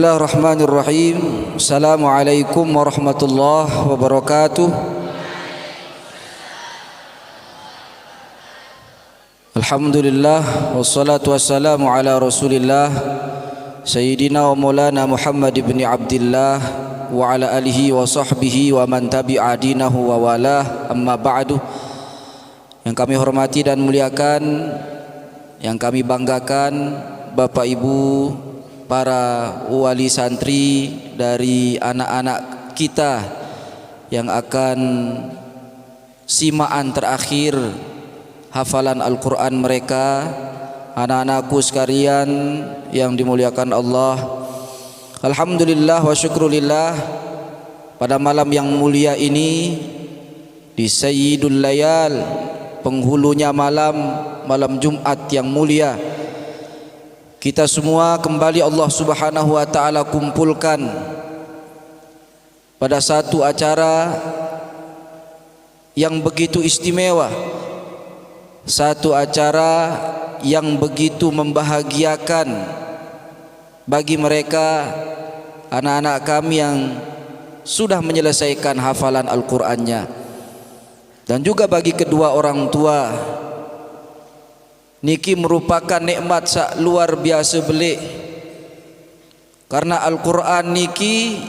Bismillahirrahmanirrahim. Assalamualaikum warahmatullahi wabarakatuh. Alhamdulillah wassalatu wassalamu ala Rasulillah Sayyidina wa Maulana Muhammad ibn Abdillah wa ala alihi wa sahbihi wa man tabi'a dinahu wa walah, amma ba'du. Yang kami hormati dan muliakan, yang kami banggakan, Bapak Ibu, para wali santri dari anak-anak kita yang akan simaan terakhir hafalan Al-Quran mereka, anak-anakku sekalian yang dimuliakan Allah. Alhamdulillah wa syukrulillah, pada malam yang mulia ini di Sayyidul Layal, penghulunya malam, malam Jumat yang mulia, kita semua kembali Allah Subhanahu wa taala kumpulkan pada satu acara yang begitu istimewa, satu acara yang begitu membahagiakan bagi mereka anak-anak kami yang sudah menyelesaikan hafalan Al-Qur'annya, dan juga bagi kedua orang tua. Niki merupakan nikmat sak luar biasa belik, karena Al-Quran niki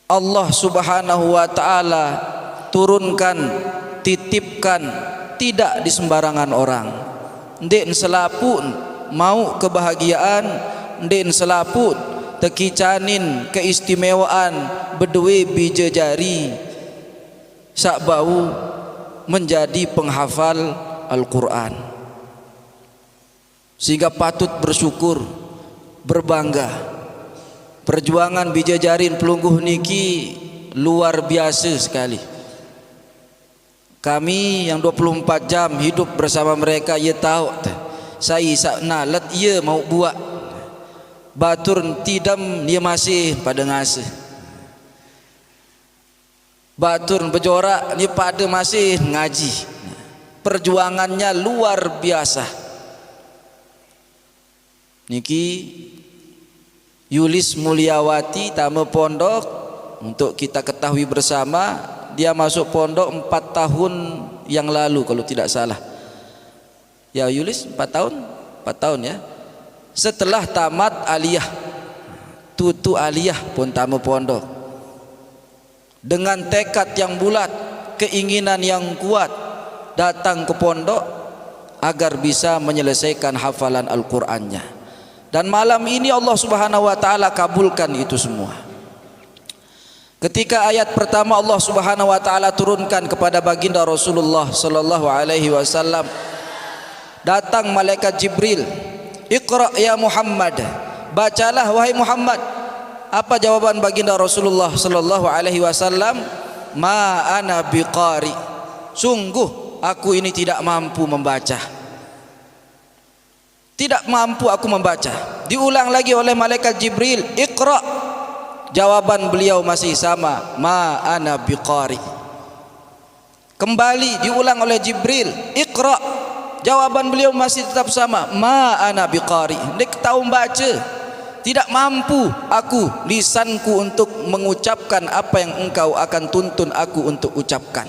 Allah Subhanahu wa ta'ala turunkan, titipkan tidak di sembarangan orang. Ndek selaput mau kebahagiaan, ndek selaput tekicanin keistimewaan berdua bija jari sak bau menjadi penghafal Al-Quran, sehingga patut bersyukur, berbangga. Perjuangan bijajarin pelungguh niki luar biasa sekali. Kami yang 24 jam hidup bersama mereka, ia tahu saya sakna let ia mau buat batur tidam dia masih pada ngasih, batur berjorak ni pada masih ngaji. Perjuangannya luar biasa. Niki Yulis Mulyawati tamu pondok, untuk kita ketahui bersama, dia masuk pondok 4 tahun yang lalu kalau tidak salah. Ya Yulis 4 tahun? 4 tahun ya. Setelah tamat aliyah, tutu aliyah pun tamu pondok, dengan tekad yang bulat, keinginan yang kuat, datang ke pondok agar bisa menyelesaikan hafalan Al-Qur'annya. Dan malam ini Allah Subhanahu wa taala kabulkan itu semua. Ketika ayat pertama Allah Subhanahu wa taala turunkan kepada baginda Rasulullah sallallahu alaihi wasallam, datang malaikat Jibril, "Iqra ya Muhammad." Bacalah wahai Muhammad. Apa jawaban baginda Rasulullah sallallahu alaihi wasallam? "Ma ana biqari." Sungguh aku ini tidak mampu membaca. Tidak mampu aku membaca. Diulang lagi oleh malaikat Jibril, "Iqra." Jawaban beliau masih sama, "Ma ana biqari." Kembali diulang oleh Jibril, "Iqra." Jawaban beliau masih tetap sama, "Ma ana biqari." Dia tahu membaca. Tidak mampu aku, lisanku, untuk mengucapkan apa yang engkau akan tuntun aku untuk ucapkan.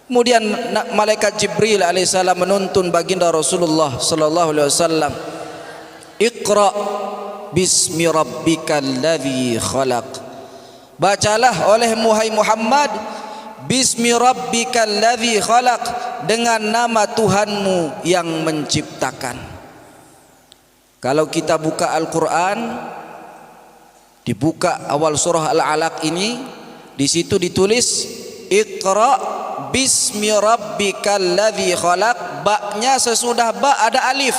Kemudian malaikat Jibril alaihissalam menuntun baginda Rasulullah sallallahu alaihi wasallam, "Iqra bismi rabbikal ladzi khalaq." Bacalah oleh Muhammad, bismi rabbikal ladzi khalaq, dengan nama Tuhanmu yang menciptakan. Kalau kita buka Al-Quran, dibuka awal surah Al-Alaq ini, di situ ditulis Iqra bismi rabbikal ladzi khalaq. Ba-nya sesudah ba ada alif,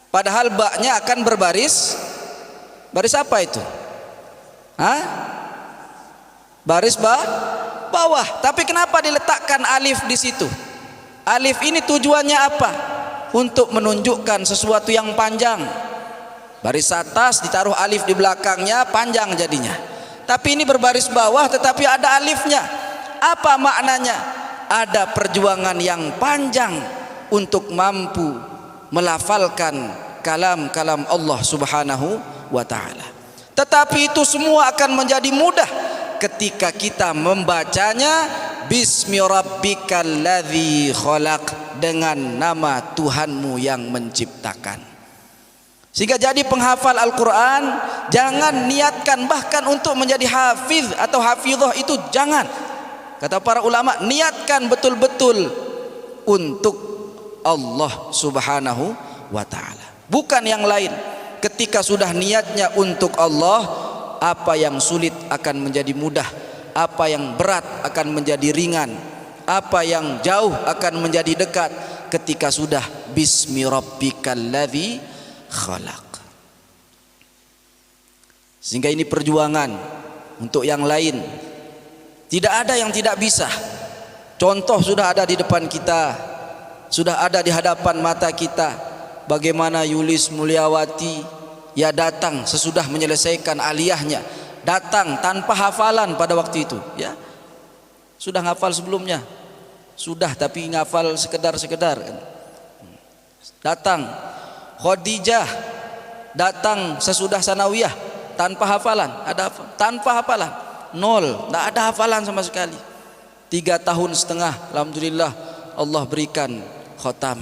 padahal ba-nya akan berbaris. Baris apa itu? Baris bawah. Tapi kenapa diletakkan alif di situ? Alif ini tujuannya apa? Untuk menunjukkan sesuatu yang panjang. Baris atas ditaruh alif di belakangnya, panjang jadinya. Tapi ini berbaris bawah tetapi ada alifnya. Apa maknanya? Ada perjuangan yang panjang untuk mampu melafalkan kalam-kalam Allah Subhanahu wa taala. Tetapi itu semua akan menjadi mudah ketika kita membacanya bismi rabbikal ladzi khalaq, dengan nama Tuhanmu yang menciptakan. Sehingga jadi penghafal Al-Quran jangan niatkan bahkan untuk menjadi hafiz atau hafizah, itu jangan. Kata para ulama, niatkan betul-betul untuk Allah Subhanahu wa taala, bukan yang lain. Ketika sudah niatnya untuk Allah, apa yang sulit akan menjadi mudah, apa yang berat akan menjadi ringan, apa yang jauh akan menjadi dekat ketika sudah bismi rabbikal ladzi khalaq. Sehingga ini perjuangan untuk yang lain. Tidak ada yang tidak bisa. Contoh sudah ada di depan kita, sudah ada di hadapan mata kita. Bagaimana Yulis Mulyawati, ya datang sesudah menyelesaikan aliyahnya, datang tanpa hafalan pada waktu itu, ya. Sudah ngafal sebelumnya, sudah, tapi ngafal sekedar-sekedar kan. Datang Khadijah, datang sesudah sanawiyah tanpa hafalan, tanpa hafalan, nol, tidak ada hafalan sama sekali. 3 tahun setengah, alhamdulillah Allah berikan khotam.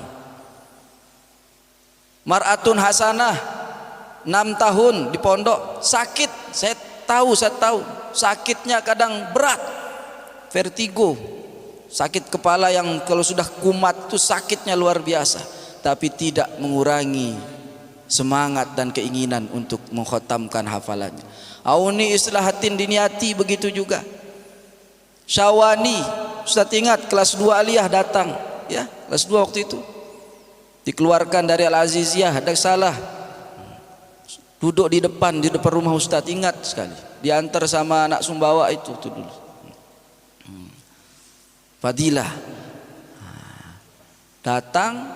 Mar'atun Hasanah 6 tahun di pondok, sakit, saya tahu sakitnya kadang berat, vertigo, sakit kepala yang kalau sudah kumat itu sakitnya luar biasa, tapi tidak mengurangi semangat dan keinginan untuk mengkhatamkan hafalannya. Auni Islahatin diniati begitu juga. Syawani, Ustaz ingat kelas 2 aliyah datang, ya, kelas 2 waktu itu. Dikeluarkan dari Al-Aziziyah, ada salah. Duduk di depan rumah Ustaz, ingat sekali. Diantar sama anak Sumbawa itu dulu. Fadilah datang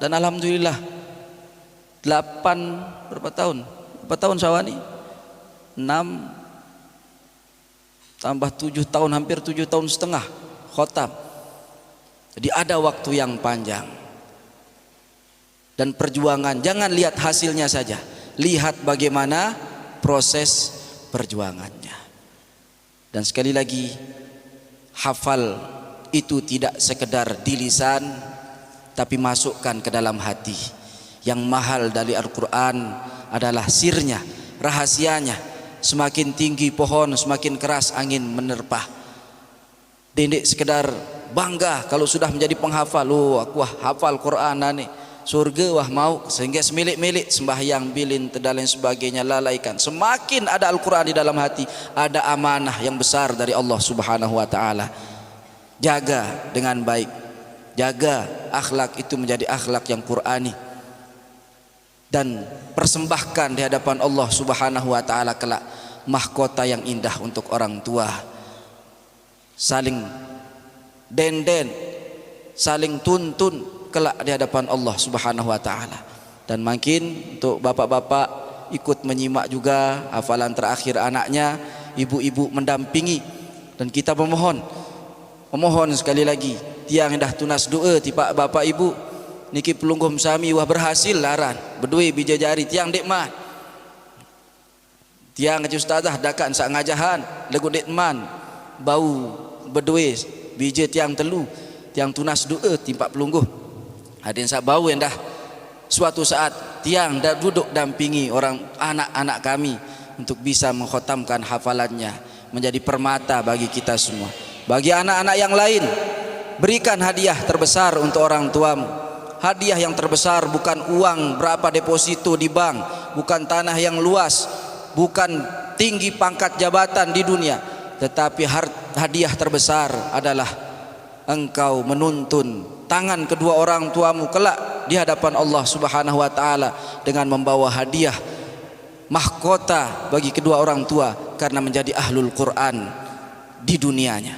dan alhamdulillah 8 berapa tahun? Berapa tahun Syawani? 6 tambah 7 tahun, hampir 7 tahun setengah khotam. Jadi ada waktu yang panjang. Dan perjuangan, jangan lihat hasilnya saja, lihat bagaimana proses perjuangannya. Dan sekali lagi, hafal itu tidak sekedar di lisan, tapi masukkan ke dalam hati. Yang mahal dari Al-Quran adalah sirnya, rahasianya. Semakin tinggi pohon, semakin keras angin menerpa. Tidak sekedar bangga kalau sudah menjadi penghafal, oh aku hafal Quran nih, surga wah mau, sehingga semilik-milik sembahyang, bilin, dan lain sebagainya lalaikan. Semakin ada Al-Quran di dalam hati, ada amanah yang besar dari Allah Subhanahu wa taala. Jaga dengan baik, jaga akhlak itu menjadi akhlak yang Qurani, dan persembahkan di hadapan Allah Subhanahu wa taala kelak mahkota yang indah untuk orang tua. Saling denden, saling tuntun kelak di hadapan Allah Subhanahu wa taala. Dan makin untuk bapak-bapak ikut menyimak juga hafalan terakhir anaknya, ibu-ibu mendampingi, dan kita memohon sekali lagi, tiang dah tunas doa tipak bapak ibu niki pelunggum sami wah berhasil laran berdui bija jari tiang dekman, tiang ke ustazah dakan sak ngajahan lagu dekman bau berdui bija tiang telu tiang tunas doa tipak pelungguh hadin sak bau yang dah suatu saat tiang dah duduk dampingi orang anak-anak kami untuk bisa mengkhatamkan hafalannya, menjadi permata bagi kita semua. Bagi anak-anak yang lain, berikan hadiah terbesar untuk orang tuamu. Hadiah yang terbesar bukan uang berapa deposito di bank, bukan tanah yang luas, bukan tinggi pangkat jabatan di dunia, tetapi hadiah terbesar adalah engkau menuntun tangan kedua orang tuamu kelak di hadapan Allah Subhanahu wa taala dengan membawa hadiah mahkota bagi kedua orang tua karena menjadi ahlul Quran di dunianya.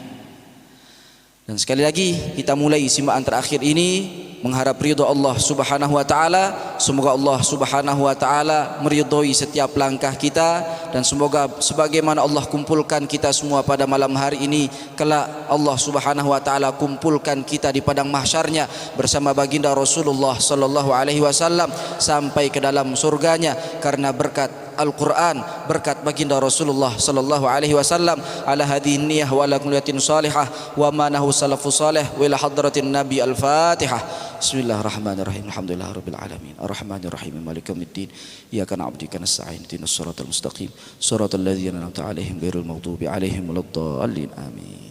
Dan sekali lagi kita mulai simaan terakhir ini mengharap ridha Allah Subhanahu wa taala. Semoga Allah Subhanahu wa taala meridhoi setiap langkah kita, dan semoga sebagaimana Allah kumpulkan kita semua pada malam hari ini, kelak Allah Subhanahu wa taala kumpulkan kita di padang mahsyarnya bersama baginda Rasulullah sallallahu alaihi wasallam sampai ke dalam surganya karena berkat Al-Quran, berkat baginda Rasulullah sallallahu alaihi wasallam. Ala hadhihi niyyah wa ala kulliyatin salihah wa ma nahu salafus salih wa ila hadratin nabi. Al-Fatihah. Bismillahirrahmanirrahim. Alhamdulillahirabbil alamin. Arrahmanirrahim. Maliki yaumiddin. Iyyaka na'budu wa iyyaka nasta'in. Ihdinas siratal mustaqim. Siratal ladzina an'amta 'alaihim ghairil maghdubi 'alaihim waladdallin. Amin.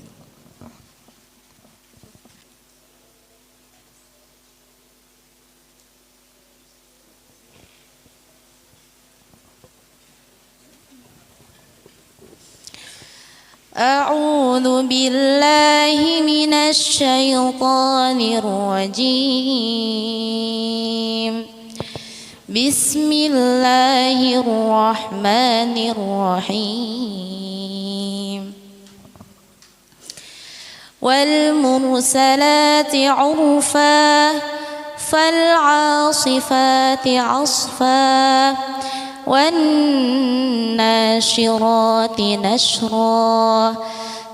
أعوذ بالله من الشيطان الرجيم. بسم الله الرحمن الرحيم. والمرسلات عرفا فالعاصفات عصفا والناشرات نشرا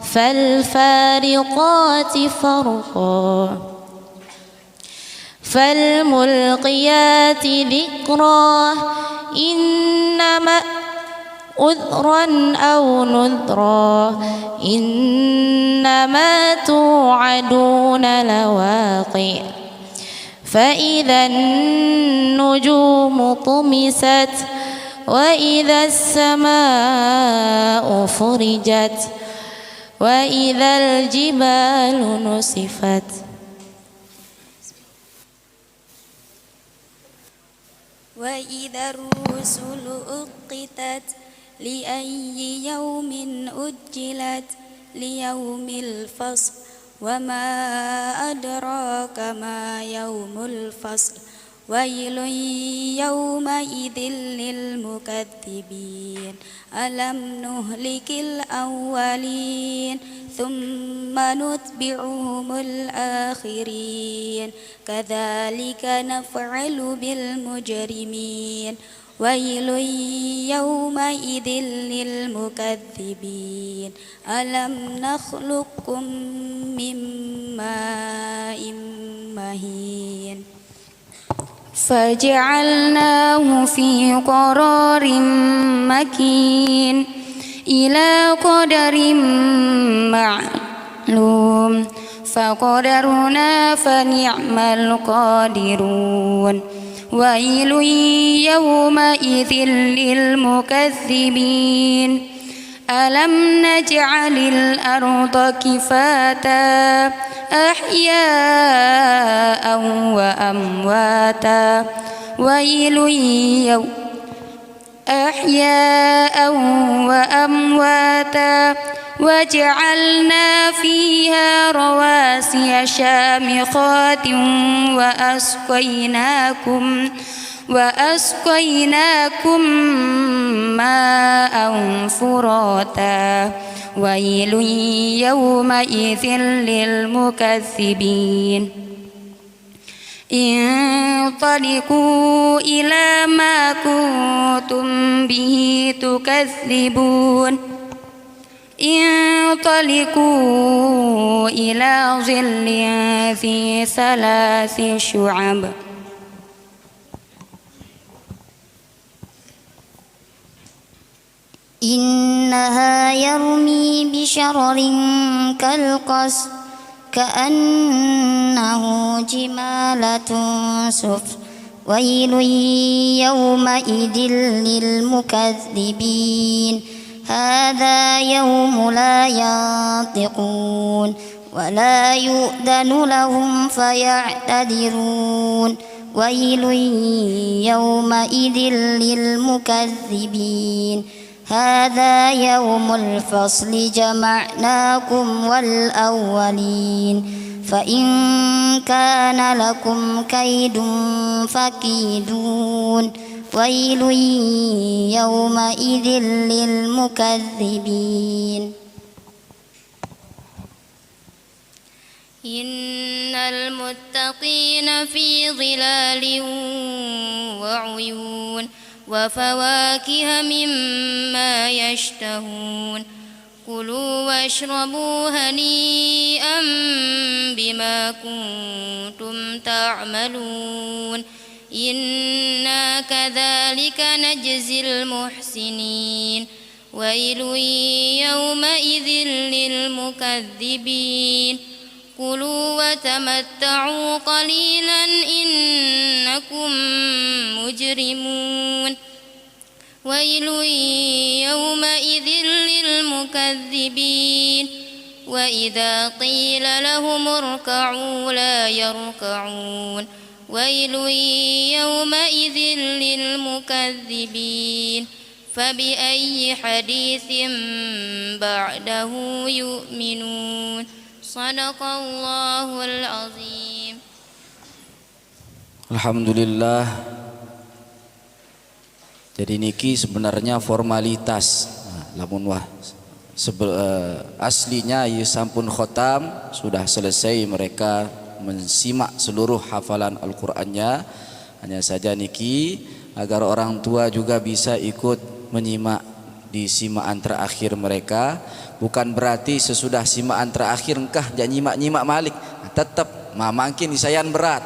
فالفارقات فرقا فالملقيات ذكرا إنما عذرا أو نذرا إنما توعدون لواقع فإذا النجوم طمست وإذا السماء فرجت وإذا الجبال نسفت وإذا الرسل أقتت لأي يوم أجلت ليوم الفصل وما أدراك ما يوم الفصل ويل يومئذ للمكذبين ألم نهلك الأولين ثم نتبعهم الآخرين كذلك نفعل بالمجرمين ويل يومئذ للمكذبين ألم نخلقكم من ماء مهين فجعلناه في قرار مكين إلى قدر معلوم فقدرنا فنعم القادرون ويل يومئذ للمكذبين ألم نجعل الأرض كفاتا أحياء وأمواتا ويل أحياء وأمواتا وجعلنا فيها رواسي شامخات وأسقيناكم ماء فراتا ويل يومئذ للمكذبين انطلقوا إلى ما كنتم به تكذبون انطلقوا إلى ظل ذي 3 شعب إنها يرمي بشرر كالقصر كأنه جمالة صفر ويل يومئذ للمكذبين هذا يوم لا ينطقون ولا يؤذن لهم فيعتذرون ويل يومئذ للمكذبين هذا يوم الفصل جمعناكم والأولين فإن كان لكم كيد فكيدون ويل يومئذ للمكذبين إن المتقين في ظلال وعيون وفواكه مما يشتهون كلوا واشربوا هنيئا بما كنتم تعملون إنا كذلك نجزي المحسنين ويل يومئذ للمكذبين كلوا وتمتعوا قليلا إنكم مجرمون ويل يومئذ للمكذبين وإذا قيل لهم اركعوا لا يركعون ويل يومئذ للمكذبين فبأي حديث بعده يؤمنون صدق الله العظيم. Alhamdulillah. Jadi niki sebenarnya formalitas. Lamun wah aslinya ya sampun khotam, sudah selesai mereka mensimak seluruh hafalan Al-Qur'annya. Hanya saja niki agar orang tua juga bisa ikut menyimak di simaan terakhir mereka. Bukan berarti sesudah simaan terakhir engkah jangan nyimak-nyimak malik. Tetap makin isayan berat,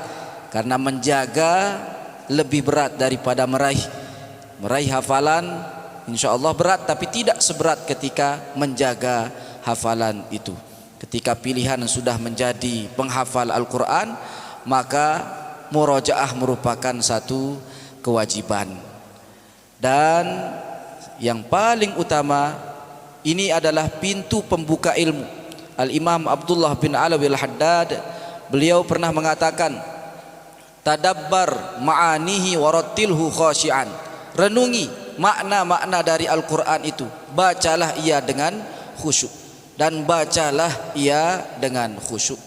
karena menjaga lebih berat daripada meraih hafalan. Insya Allah berat, tapi tidak seberat ketika menjaga hafalan itu. Ketika pilihan sudah menjadi penghafal Al-Quran, maka murojaah merupakan satu kewajiban. Dan yang paling utama, ini adalah pintu pembuka ilmu. Al-Imam Abdullah bin Alawi Al-Haddad, beliau pernah mengatakan, tadabbar ma'anihi warattilhu khasyi'an. Renungi makna-makna dari Al-Quran itu, bacalah ia dengan khusyuk, dan bacalah ia dengan khusyuk.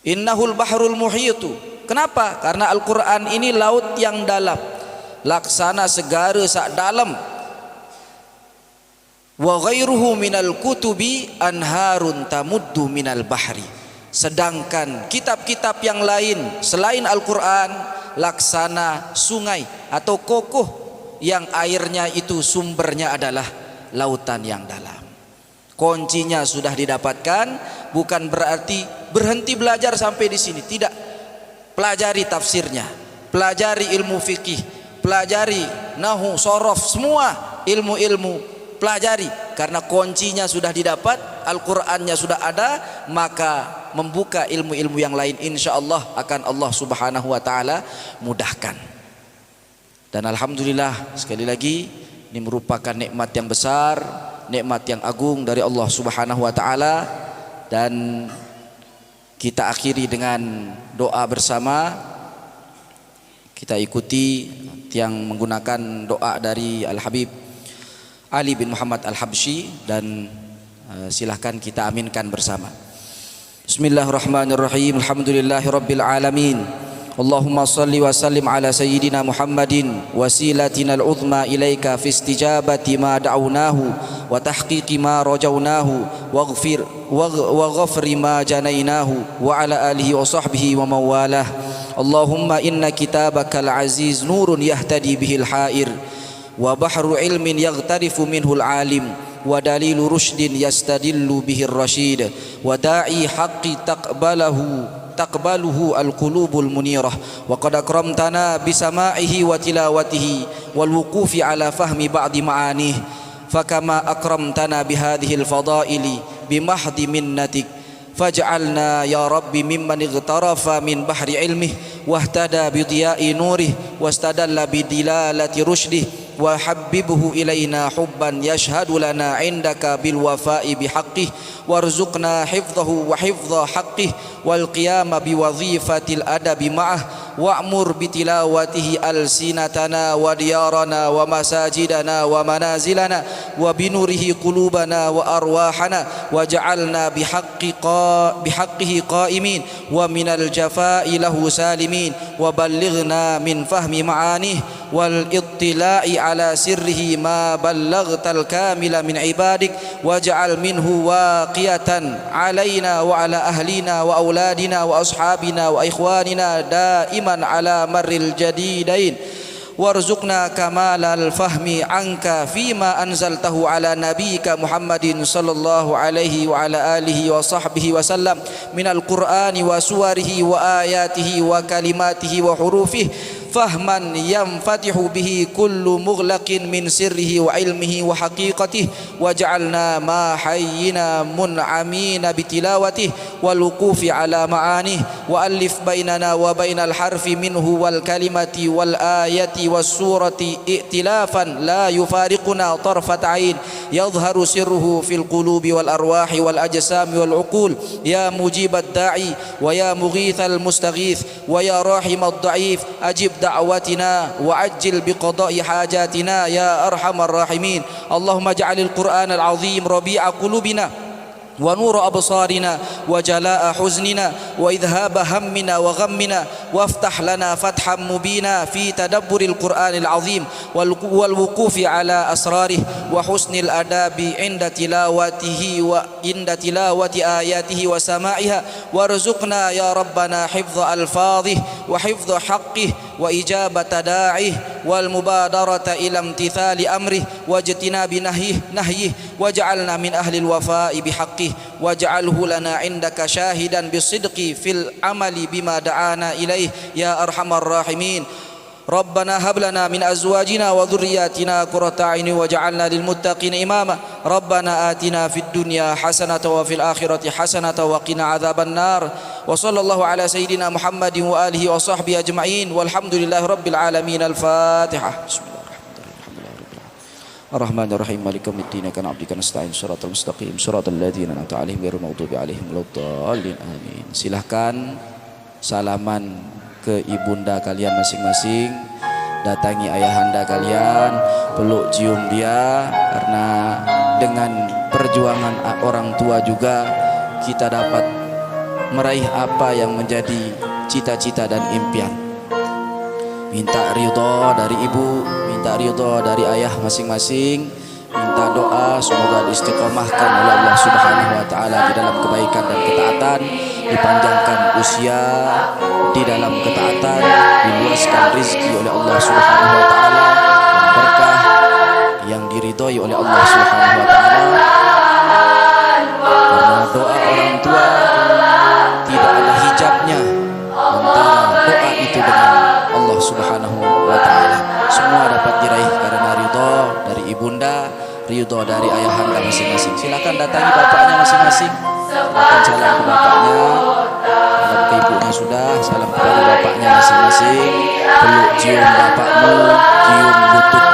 Innahul bahrul muhitu. Kenapa? Karena Al-Quran ini laut yang dalam, laksana segara sak dalam. Wa ghairuhu minal kutubi anharun tamuddu minal bahri. Sedangkan kitab-kitab yang lain selain Al-Quran laksana sungai atau kokoh yang airnya itu sumbernya adalah lautan yang dalam. Kuncinya sudah didapatkan, bukan berarti berhenti belajar sampai di sini, tidak. Pelajari tafsirnya, pelajari ilmu fikih, pelajari nahu, sorof, semua ilmu-ilmu pelajari, karena kuncinya sudah didapat, Al-Qur'annya sudah ada, maka membuka ilmu-ilmu yang lain insyaallah akan Allah Subhanahu wa taala mudahkan. Dan alhamdulillah, sekali lagi ini merupakan nikmat yang besar, nikmat yang agung dari Allah Subhanahu wa taala, dan kita akhiri dengan doa bersama. Kita ikuti yang menggunakan doa dari Al-Habib Ali bin Muhammad Al-Habsyi, dan silahkan kita aminkan bersama. Bismillahirrahmanirrahim. Alhamdulillahirabbil alamin. Allahumma salli wa sallim ala sayyidina Muhammadin wasilatina al-uzma ilaika fi istijabati ma da'awnahu wa tahqiqi ma rajawnahu waghfir wa ghafri ma janainahu wa ala alihi wa sahbihi wa mawalah. Allahumma inna kitabakal aziz nurun yahtadi bihil hair wa bahru ilmin yaghtarifu minhul alim wa dalilu rushdin yastadillu bihir rasyid wa da'i haqqi taqbaluhu al-qulubul munirah wa qad akramtana bisama'ihi wa tilawatihi wal wuqufi ala fahmi ba'di ma'anih fakama akramtana bihadhil fadaili bimahdi minnatik faj'alna ya rabbi mimman ightarafa min bahri ilmih wahtada bidiya'i nurih wastadalla bidilalati rushdih wa habibhu ilaina hubban yashhadu lana indaka bil wafa'i bihaqqih warzuqna hifdhahu wa hifdha haqqih wal qiyama bi wazifatil adabi ma'ah wa'mur bitilawatihi alsinatana wa diyarana wa masajidana wa manazilana wa binurihi qulubana wa arwahana waj'alna bihaqqihi qa'imin wa minal jafa'i lahu salimin wa ballighna min fahmi ma'anih wal ittila'i ala sirrihi ma ballaghtal kamila min ibadik waj'al minhu waqiyatan alaina wa ala ahlina wa auladina wa ashabina wa ikhwanina daiman ala marril jadidain warzuqna kamalal fahmi anka fima anzaltahu ala nabiyyika Muhammadin sallallahu alaihi wa ala alihi wa sahbihi wa sallam minal qur'ani wa suwarihi wa ayatihi wa kalimatihi wa hurufihi fahman yanfatihu bihi kullu mughlaqin min sirrihi wa ilmihi wa haqiqatihi waj'alna ma hayyina mun'amina bitilawatihi wal wuqufi ala ma'anihi wa alif bainana wa bainal harfi minhu wal kalimati wal ayati was surati i'tilafan la yufariquna tarfat ain yadhharu sirruhu fil qulubi wal arwahi wal ajsami wal uqul ya mujibad da'i wa ya mughithal mustaghith wa ya rahimad da'if ajib دعوتنا وعجل بقضاء حاجاتنا يا أرحم الراحمين اللهم اجعل القرآن العظيم ربيع قلوبنا ونور أبصارنا وجلاء حزننا وإذهاب همنا وغمنا وافتح لنا فتحا مبينا في تدبر القرآن العظيم والوقوف على أسراره وحسن الأداب عند تلاوته وعند تلاوة آياته وسماعها وارزقنا يا ربنا حفظ ألفاظه وحفظ حقه وإجابة داعيه والمبادرة إلى امتثال أمره واجتناب نهيه واجعلنا من أهل الوفاء بحقه واجعله لنا عندك شاهدا بالصدق في العمل بما دعانا إليه يا أرحم الراحمين ربنا هب لنا من أزواجنا وذرياتنا قرة أعين واجعلنا للمتقين إماما ربنا آتنا في الدنيا حسنة وفي الآخرة حسنة وقنا عذاب النار وصلى الله على سيدنا محمد وآله وصحبه أجمعين والحمد لله رب العالمين الفاتحة بسم الله الرحمن الرحيم مالك يوم الدين كان عبدك نستعين صراط المستقيم صراط الذين أنعمت عليهم غير المغضوب عليهم ولا الضالين آمين. Silahkan salaman ke ibunda kalian masing-masing, datangi ayahanda kalian, peluk cium dia, karena dengan perjuangan orang tua juga kita dapat meraih apa yang menjadi cita-cita dan impian. Minta ridho dari ibu, minta ridho dari ayah masing-masing, minta doa semoga diistiqomahkan oleh Allah Subhanahu wa taala di dalam kebaikan dan ketaatan, dipanjangkan usia di dalam ketaatan, diluaskan rezeki oleh Allah Subhanahu wa taala, dan berkah yang diridhoi oleh Allah Subhanahu wa taala. Karena doa orang tua tidak ada hijabnya antara doa itu dengan Allah Subhanahu wa taala. Semua dapat diraih karena ridho dari ibunda, ridho dari ayahanda masing-masing. Silakan datangi bapaknya masing-masing. Silakan salam ke bapaknya, salam ke ibunya sudah, salam kepada bapaknya masing-masing. Peluk cium bapakmu, cium lutut